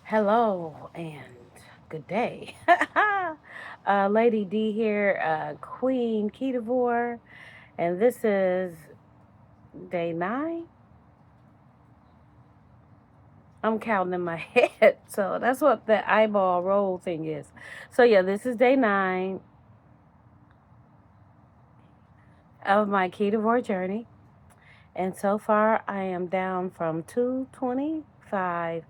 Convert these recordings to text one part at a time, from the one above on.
Hello and good day. Lady D here, Queen Ketovore, and this is day 9. I'm counting in my head, so that's what the eyeball roll thing is. So, yeah, this is day 9 of my Ketovore journey, and so far I am down from 225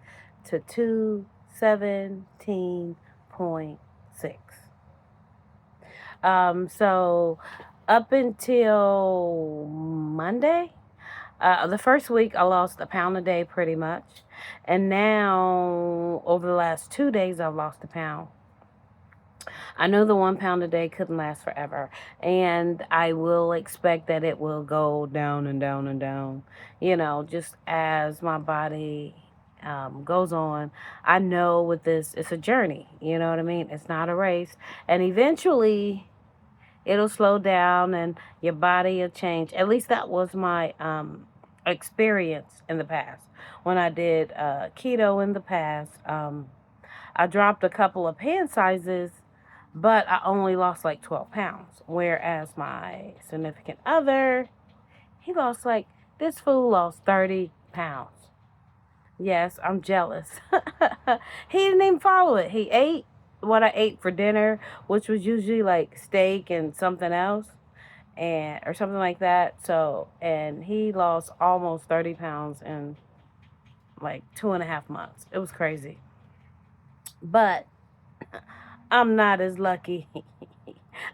to 217.6. So up until Monday, the first week I lost a pound a day pretty much. And now over the last 2 days I've lost a pound. I know the 1 pound a day couldn't last forever. And I will expect that it will go down and down and down. Just as my body goes on. I know with this, it's a journey. You know what I mean? It's not a race. And eventually it'll slow down and your body will change. At least that was my experience in the past. When I did keto in the past, I dropped a couple of pan sizes, but I only lost like 12 pounds. Whereas my significant other, he lost like, this fool lost 30 pounds. Yes, I'm jealous. He didn't even follow it. He ate what I ate for dinner, which was usually like steak and something else and or something like that. So, and he lost almost 30 pounds in like 2.5 months. It was crazy. But I'm not as lucky.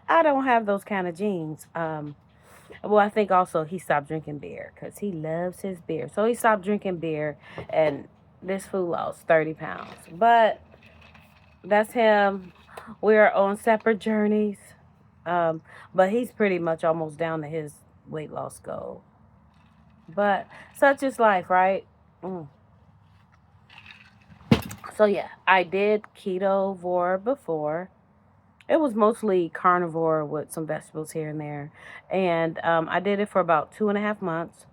I don't have those kind of genes. Well, I think also he stopped drinking beer because he loves his beer. So he stopped drinking beer, and this fool lost 30 pounds. But that's him. We're on separate journeys. Um, but he's pretty much almost down to his weight loss goal. But such is life, right? Mm. So yeah, I did ketovore before. It was mostly carnivore with some vegetables here and there, and I did it for about 2.5 months.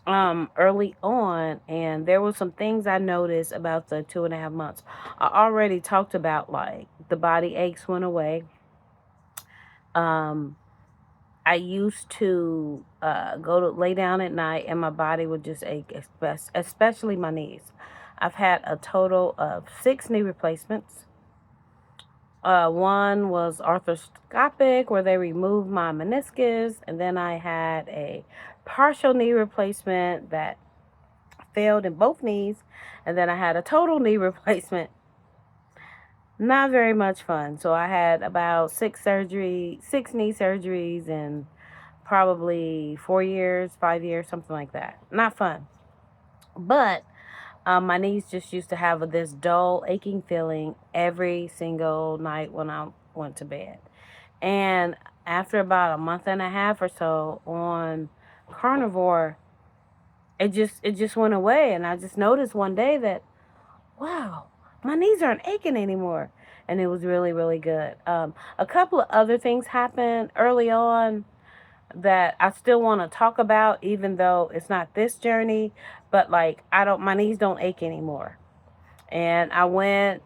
Early on, and there were some things I noticed about the 2.5 months. I already talked about like the body aches went away. Um, I used to go to lay down at night and my body would just ache, especially my knees. I've had a total of 6 knee replacements. One was arthroscopic, where they removed my meniscus, and then I had a partial knee replacement that failed in both knees, and then I had a total knee replacement. Not very much fun. So I had about 6 knee surgeries in probably 4 years, 5 years, something like that. Not fun. But my knees just used to have this dull, aching feeling every single night when I went to bed. And after about a month and a half or so on carnivore, it just went away. And I just noticed one day that, wow, my knees aren't aching anymore. And it was really, really good. A couple of other things happened early on that I still want to talk about, even though it's not this journey, but like, my knees don't ache anymore. And I did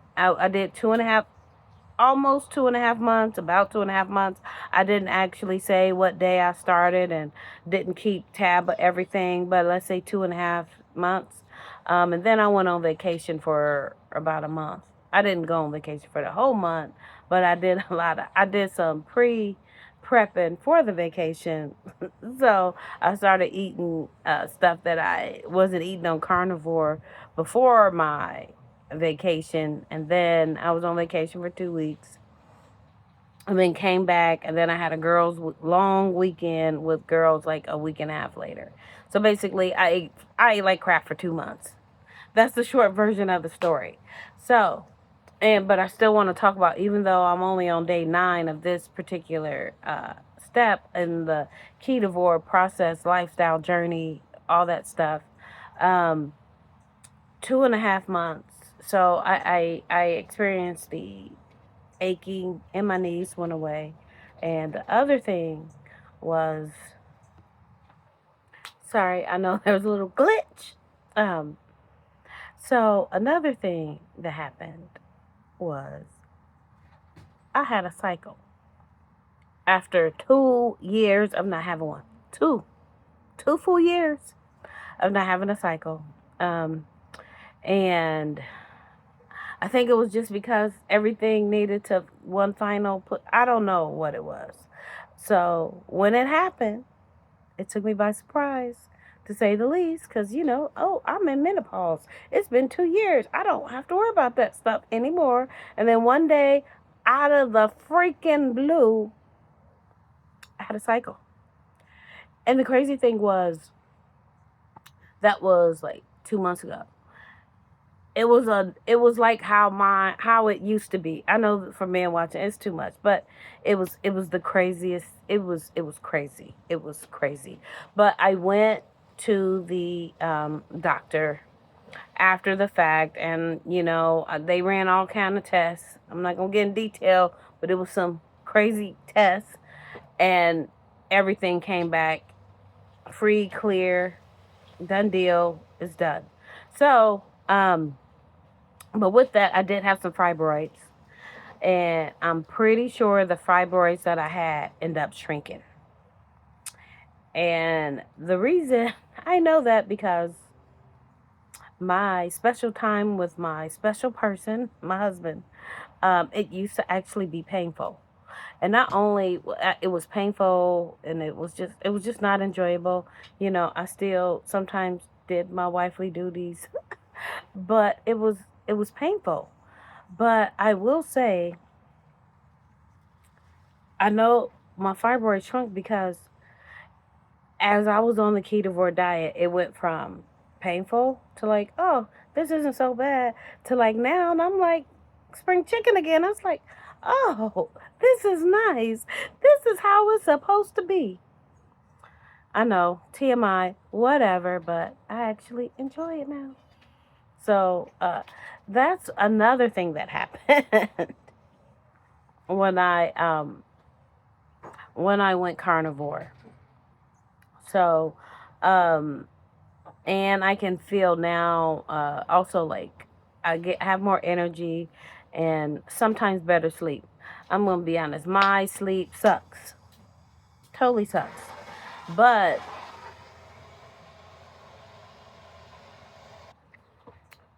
2.5, almost 2.5 months, about 2.5 months. I didn't actually say what day I started and didn't keep tab of everything, but let's say 2.5 months. And then I went on vacation for about a month. I didn't go on vacation for the whole month, but I did some prepping for the vacation. So I started eating stuff that I wasn't eating on carnivore before my vacation, and then I was on vacation for 2 weeks, and then came back, and then I had a long weekend with girls like a week and a half later. So basically, I ate like crap for 2 months. That's the short version of the story. So, but I still want to talk about, even though I'm only on day 9 of this particular step in the ketovore process, lifestyle journey, all that stuff. Um, 2.5 months. So I experienced the aching in my knees went away. And the other thing was, sorry, I know there was a little glitch. Um, So another thing that happened was I had a cycle after 2 years of not having one. Two full years of not having a cycle. Um, and I think it was just because everything needed to one final put. I don't know what it was. So when it happened, it took me by surprise, to say the least, because, oh, I'm in menopause. It's been 2 years. I don't have to worry about that stuff anymore. And then one day, out of the freaking blue, I had a cycle. And the crazy thing was, that was like 2 months ago. It was like how it used to be. I know that for men watching it's too much, but it was the craziest. It was crazy. It was crazy. But I went to the doctor after the fact, and they ran all kind of tests. I'm not gonna get in detail, but it was some crazy tests, and everything came back free, clear, done deal. It's done. So but with that, I did have some fibroids, and I'm pretty sure the fibroids that I had end up shrinking. And the reason I know that, because my special time with my special person, my husband, it used to actually be painful. And not only it was painful, and it was just not enjoyable. I still sometimes did my wifely duties, but it was painful. But I will say, I know my fibroid shrunk because as I was on the Ketovore diet, it went from painful to like, oh, this isn't so bad, to like now, and I'm like spring chicken again. I was like, oh, this is nice. This is how it's supposed to be. I know, TMI, whatever, but I actually enjoy it now. So that's another thing that happened when I went carnivore. So, and I can feel now, also, like have more energy and sometimes better sleep. I'm gonna be honest, my sleep sucks, totally sucks. But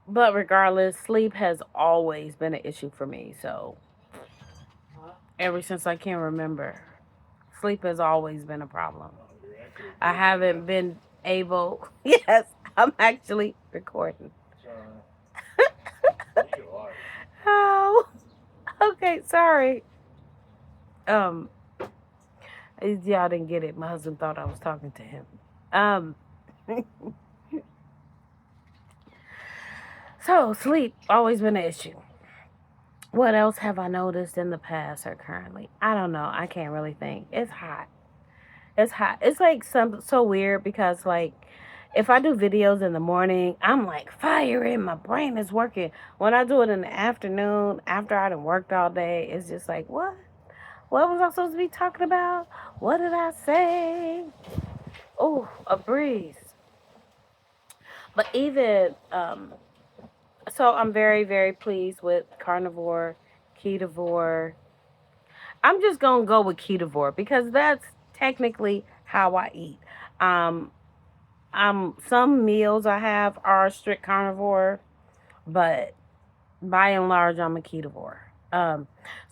regardless, sleep has always been an issue for me. So ever since I can remember, sleep has always been a problem. I haven't been able. Yes, I'm actually recording. Oh, okay, sorry. Um, y'all didn't get it. My husband thought I was talking to him. Um, so sleep always been an issue. What else have I noticed in the past or currently? I don't know. I can't really think. It's hot. It's hot. It's like so weird, because like if I do videos in the morning, I'm like firing. My brain is working. When I do it in the afternoon, after I done worked all day, it's just like, what? What was I supposed to be talking about? What did I say? Oh, a breeze. But even so I'm very, very pleased with carnivore, ketovore. I'm just gonna go with ketovore because that's technically how I eat. Um, some meals I have are strict carnivore, but by and large, I'm a ketovore.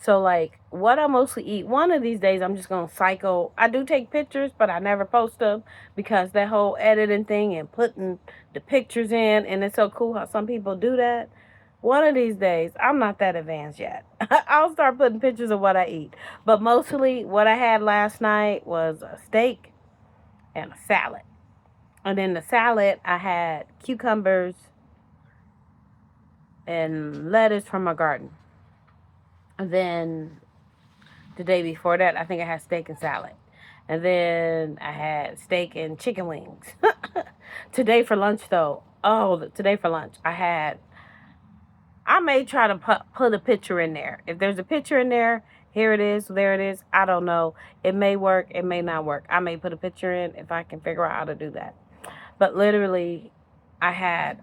So like what I mostly eat, one of these days I'm just gonna cycle. I do take pictures, but I never post them because that whole editing thing and putting the pictures in, and it's so cool how some people do that. One of these days, I'm not that advanced yet. I'll start putting pictures of what I eat. But mostly what I had last night was a steak and a salad. And in the salad, I had cucumbers and lettuce from my garden. And then the day before that, I think I had steak and salad. And then I had steak and chicken wings. Today for lunch, though. Oh, today for lunch, I may try to put a picture in there. If there's a picture in there, here it is, there it is. I don't know. It may work, it may not work. I may put a picture in if I can figure out how to do that. But literally, I had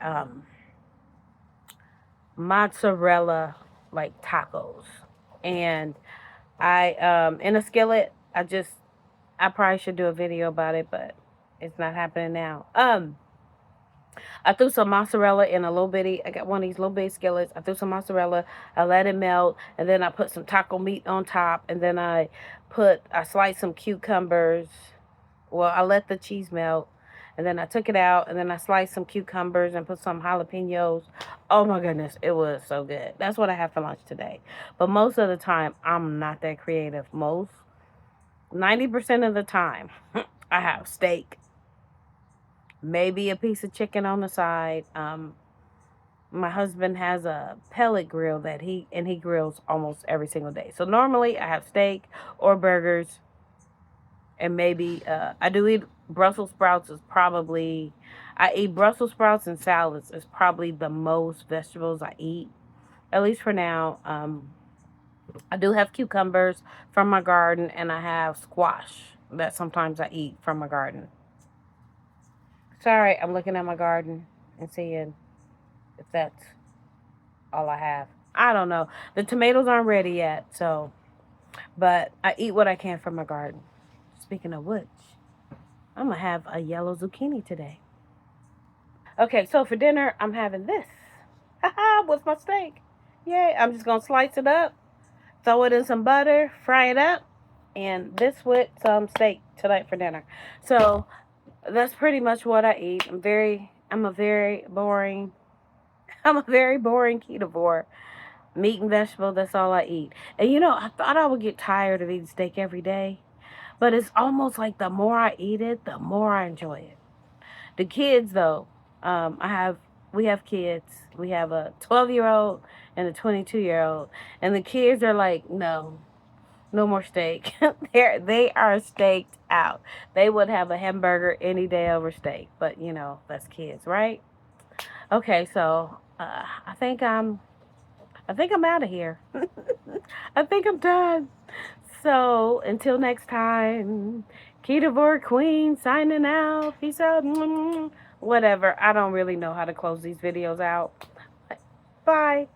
mozzarella like tacos. And I in a skillet, I probably should do a video about it, but it's not happening now. I threw some mozzarella in a little bitty. I got one of these little bitty skillets. I threw some mozzarella. I let it melt, and then I put some taco meat on top, and then I sliced some cucumbers. Well, I let the cheese melt, and then I took it out, and then I sliced some cucumbers and put some jalapenos. Oh my goodness, it was so good. That's what I had for lunch today. But most of the time, I'm not that creative. 90% of the time, I have steak, maybe a piece of chicken on the side. My husband has a pellet grill that he grills almost every single day. So normally I have steak or burgers, and maybe I do eat Brussels sprouts. I eat Brussels sprouts and salads is probably the most vegetables I eat, at least for now. I do have cucumbers from my garden, and I have squash that sometimes I eat from my garden. Sorry, I'm looking at my garden and seeing if that's all I have. I don't know. The tomatoes aren't ready yet, but I eat what I can from my garden. Speaking of which, I'm going to have a yellow zucchini today. Okay, so for dinner, I'm having this. Haha, what's my steak? Yay, I'm just going to slice it up, throw it in some butter, fry it up, and this with some steak tonight for dinner. So that's pretty much what I eat. I'm a very boring ketovore. Meat and vegetable, that's all I eat. And I thought I would get tired of eating steak every day. But it's almost like the more I eat it, the more I enjoy it. The kids, though, we have kids. We have a 12-year-old and a 22-year-old. And the kids are like, no more steak. They are staked out. They would have a hamburger any day over steak. But, that's kids, right? Okay, so I think I'm out of here. I think I'm done. So until next time, Ketovore Queen signing out. Peace out. Whatever. I don't really know how to close these videos out. Bye.